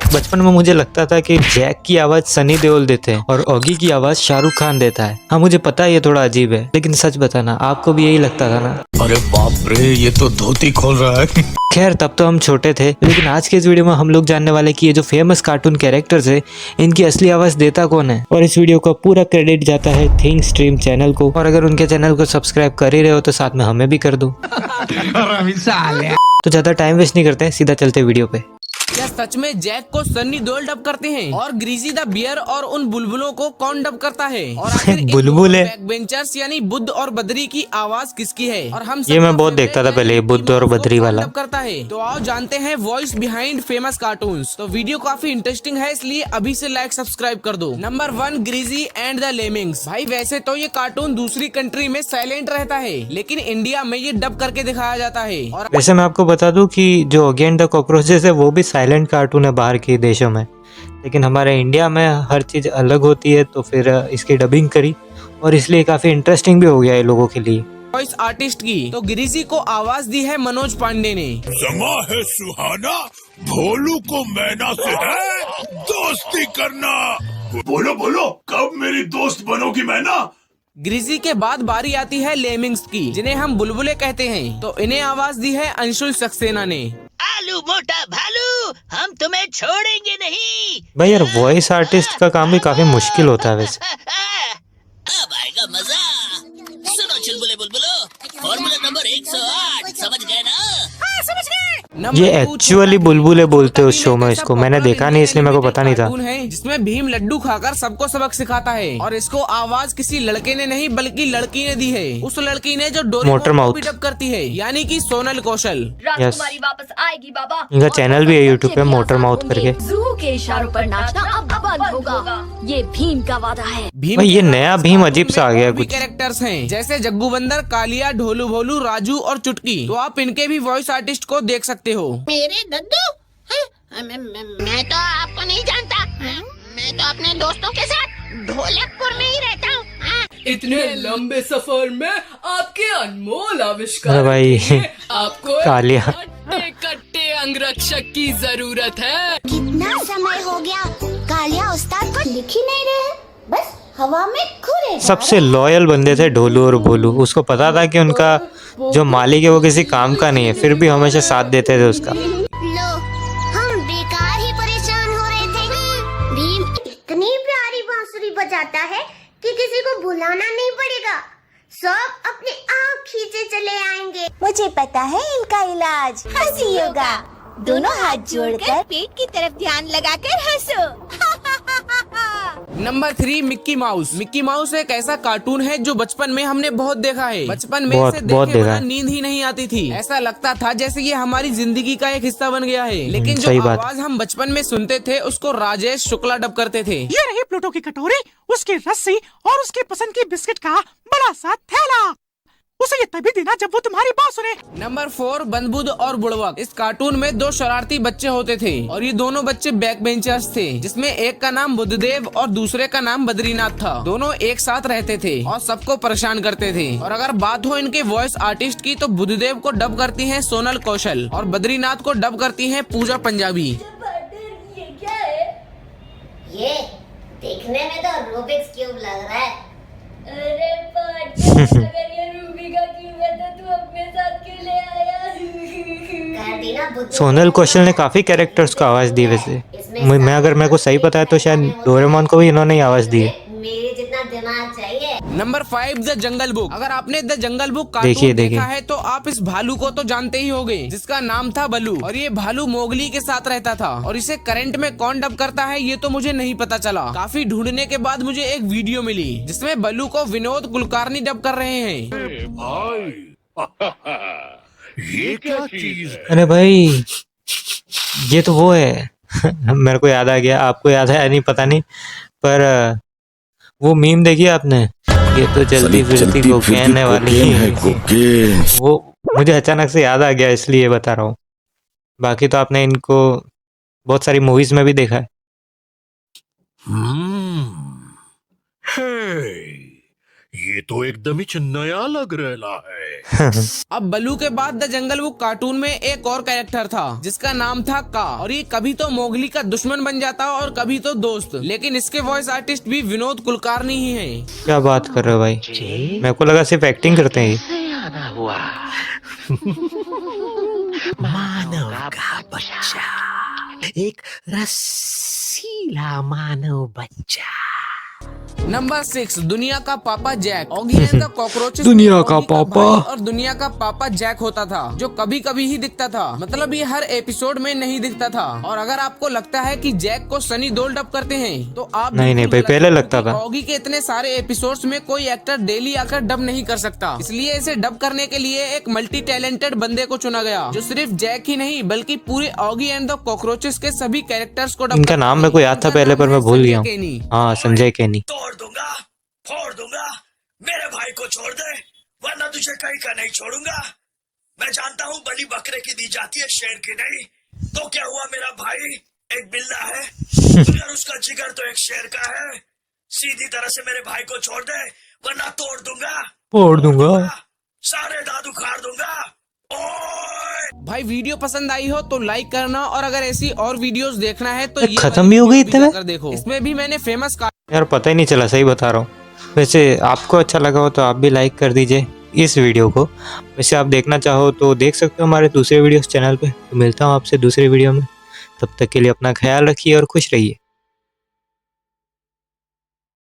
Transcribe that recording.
बचपन में मुझे लगता था कि जैक की आवाज सनी देओल देते हैं और ऑगी की आवाज शाहरुख खान देता है। हाँ मुझे पता है ये थोड़ा अजीब है, लेकिन सच बताना आपको भी यही लगता था ना? अरे बाप रे, ये तो धोती खोल रहा है। खैर तब तो हम छोटे थे, लेकिन आज के इस वीडियो में हम लोग जानने वाले कि ये जो फेमस कार्टून कैरेक्टर्स है इनकी असली आवाज देता कौन है। और इस वीडियो का पूरा क्रेडिट जाता है थिंक स्ट्रीम चैनल को। और अगर उनके चैनल को सब्सक्राइब कर ही रहे हो तो साथ में हमें भी कर दो। तो ज्यादा टाइम वेस्ट नहीं करते हैं, सीधा चलते वीडियो पे। क्या सच में जैक को सन्नी देओल डब करते हैं? और ग्रीजी द बियर और उन बुलबुलों को कौन डब करता है? और आखिर इन बुलबुल है। बैक बेंचर्स यानी बुद्ध और बद्री की आवाज किसकी है? और हम ये मैं बहुत देखता था पहले, बुद्ध और बद्री वाला। डब करता है। तो आओ जानते हैं वॉइस बिहाइंड फेमस कार्टून्स। तो वीडियो काफी इंटरेस्टिंग है, इसलिए अभी से लाइक सब्सक्राइब कर दो। Number 1, greasy and the lemmings. भाई वैसे तो ये कार्टून दूसरी कंट्री में साइलेंट रहता है, लेकिन इंडिया में ये डब करके दिखाया जाता है। और वैसे मैं आपको बता दूं कि जो ऑगी एंड द कॉकरोचेस है वो भी साइलेंट कार्टून है बाहर के देशों में, लेकिन हमारे इंडिया में हर चीज़ अलग होती है, तो फिर इसकी डबिंग करी और इसलिए काफ़ी इंटरेस्टिंग भी हो गया है लोगों के लिए। वॉइस आर्टिस्ट की तो ग्रीजी को आवाज दी है मनोज पांडे ने। समा है सुहाना, भोलू को मैना से है दोस्ती करना। बोलो बोलो, कब मेरी दोस्त बनोगी मैना? ग्रीजी के बाद बारी आती है लेमिंग्स की, जिन्हें हम बुलबुले कहते हैं। तो इन्हें आवाज दी है अंशुल सक्सेना ने। आलू मोटा भालू, हम तुम्हें छोड़ेंगे नहीं। भाई यार वॉइस आर्टिस्ट का काम भी काफ़ी मुश्किल होता है वैसे। अब आएगा मजा। सुनो चुलबुले बुलबुलो, फॉर्मूला नंबर 108, समझ गए ना? हाँ, समझ गए। ये एक्चुअली बुलबुले बोलते हैं उस शो में इसको, मैंने देखा नहीं इसलिए मेरे को पता नहीं था। कार्टून है जिसमें भीम लड्डू खाकर सबको सबक सिखाता है, और इसको आवाज किसी लड़के ने नहीं बल्कि लड़की ने दी है। उस लड़की ने जो मोटर माउथ डोरेमोन को भी डब करती है, यानी कि सोनल कौशल। राजकुमारी वापस आएगी बाबा। इनका चैनल भी है यूट्यूब पे, मोटर माउथ करके। जू के इशारों पर नाचना अब बंद होगा, ये भीम का वादा है। भाई ये नया भीम अजीब सा आ गया कुछ। कैरेक्टर्स हैं जैसे जग्गू बंदर, कालिया, ढोलू भोलू, राजू और चुटकी। तो आप इनके भी वॉइस आर्टिस्ट को देख सकते हो। मेरे दद्दू मैं तो आपको नहीं जानता। हाँ? मैं तो अपने दोस्तों के साथ ढोलकपुर में ही रहता हूँ। हाँ? इतने लंबे सफर में आपके अनमोल आविष्कार अरे भाई, के लिए आपको कालिया। कट्टे कट्टे अंगरक्षक की जरूरत है। कितना समय हो गया, कालिया उस्ताद को लिख ही नहीं रहे, बस हवा में घूरे। सबसे लॉयल बंदे थे ढोलू और भोलू। उसको पता था कि उनका जो मालिक है वो किसी काम का नहीं है, फिर भी हमेशा साथ देते थे उसका। लो, हम बेकार ही परेशान हो रहे थे। भीम इतनी प्यारी बांसुरी बजाता है कि किसी को बुलाना नहीं पड़ेगा, सब अपने आप खींचे चले आएंगे। मुझे पता है इनका इलाज, हंसी योगा। दोनों हाथ जोड़कर पेट की तरफ ध्यान लगाकर हंसो। Number 3, Mickey mouse. Mickey mouse एक ऐसा कार्टून है जो बचपन में हमने बहुत देखा है। बचपन में बहुत इसे बहुत देखे देखा बिना है। नींद ही नहीं आती थी। ऐसा लगता था जैसे ये हमारी जिंदगी का एक हिस्सा बन गया है। लेकिन जो सही बात। आवाज हम बचपन में सुनते थे उसको राजेश शुक्ला डब करते थे। ये रही प्लूटो की कटोरी, उसकी रस्सी और उसकी पसंद की बिस्किट का बड़ा सा थैला। उसे ये तभी देना जब वो तुम्हारी बात सुने। नंबर 4, बंदबुद और बुड़वक। इस कार्टून में 2 शरारती बच्चे होते थे और ये दोनों बच्चे बैक बेंचर्स थे, जिसमें एक का नाम बुद्धदेव और दूसरे का नाम बद्रीनाथ था। दोनों एक साथ रहते थे और सबको परेशान करते थे। और अगर बात हो इनके वॉइस आर्टिस्ट की, तो बुद्धदेव को डब करती हैं सोनल कौशल और बद्रीनाथ को डब करती हैं पूजा पंजाबी। ये क्या है? ये देखने में तो रूबिक्स क्यूब लग रहा है। अरे पार्टनर, अगर ये रूबी का क्यूब है तो तू अपने साथ क्यों ले आया? कर दी ना बुद्धू। सोनल कौशल ने काफी कैरेक्टर्स को आवाज दी वैसे। मैं अगर मेरे को सही पता है तो शायद डोरेमोन को भी इन्होंने ही आवाज दी है। मेरे जितना दिमाग चाहिए। Number 5, the jungle book. अगर आपने द जंगल बुक देखिए, कार्टून देखिए। देखा है तो आप इस भालू को तो जानते ही होंगे, जिसका नाम था बलू। और ये भालू मोगली के साथ रहता था। और इसे करंट में कौन डब करता है ये तो मुझे नहीं पता चला। काफी ढूंढने के बाद मुझे एक वीडियो मिली जिसमें बलू को विनोद कुलकर्णी डब कर रहे हैं। ये क्या चीज है? अरे भाई ये तो वो है। मेरे को याद आ गया, आपको याद है या नहीं पता नहीं, पर वो मीम देखी आपने, ये तो जल्दी फिरती कोकेन है वाली। वो मुझे अचानक से याद आ गया इसलिए बता रहा हूँ। बाकी तो आपने इनको बहुत सारी मूवीज में भी देखा है। हे, ये तो एकदम ही नया लग रहा है। अब बलू के बाद द जंगल बुक कार्टून में एक और कैरेक्टर था जिसका नाम था का, और ये कभी तो मोगली का दुश्मन बन जाता और कभी तो दोस्त। लेकिन इसके वॉइस आर्टिस्ट भी विनोद कुलकर्णी ही हैं। क्या बात कर रहे हो भाई, मेरे को लगा सिर्फ एक्टिंग करते हैं ये। मानव का बच्चा, एक रसीला मानव बच्चा। नंबर 6, दुनिया का पापा Jack. Oggy and the cockroaches दुनिया में का ऑगी पापा। भाई और दुनिया का पापा जैक होता था, जो कभी कभी ही दिखता था। मतलब ये हर एपिसोड में नहीं दिखता था। और अगर आपको लगता है कि जैक को सनी देओल डब करते हैं तो आप नहीं बिल्कुल भाई, गलत पहले हैं, लगता क्योंकि था। ऑगी के इतने सारे एपिसोड्स में कोई एक्टर डेली आकर डब नहीं कर सकता, इसलिए इसे डब करने के लिए एक मल्टी टैलेंटेड बंदे को चुना गया, जो सिर्फ जैक ही नहीं बल्कि पूरे ऑगी एंड द कॉकरोचेस के सभी कैरेक्टर्स को डब इनका करता नाम है। मेरे को याद था इनका पहले, नाम पर है मैं भूल संजय गया हूँ। केनी। हाँ, संजय केनी। तोड़ दूंगा, फोड़ दूंगा, मेरे भाई को छोड़ दे वरना तुझे कहीं का नहीं छोड़ूंगा। मैं जानता हूँ बलि बकरे की दी जाती है, शेर की नहीं। तो क्या हुआ, मेरा भाई एक बिल्ला है मगर उसका जिगर तो एक शेर का है। सीधी तरह से मेरे भाई को छोड़ दे वरना तोड़ दूंगा, सारे दांत उखाड़ दूंगा। ओए भाई वीडियो पसंद आई हो तो लाइक करना, और अगर ऐसी और वीडियोस देखना है तो ये खत्म वाली भी हो गई वीडियो इतने में? जाकर देखो। इसमें भी मैंने फेमस यार पता ही नहीं चला, सही बता रहा हूँ। वैसे आपको अच्छा लगा हो तो आप भी लाइक कर दीजिए इस वीडियो को। वैसे आप देखना चाहो तो देख सकते हो हमारे दूसरे वीडियोस चैनल पे। तो मिलता हूँ आपसे दूसरे वीडियो में, तब तक के लिए अपना ख्याल रखिए और खुश रहिए।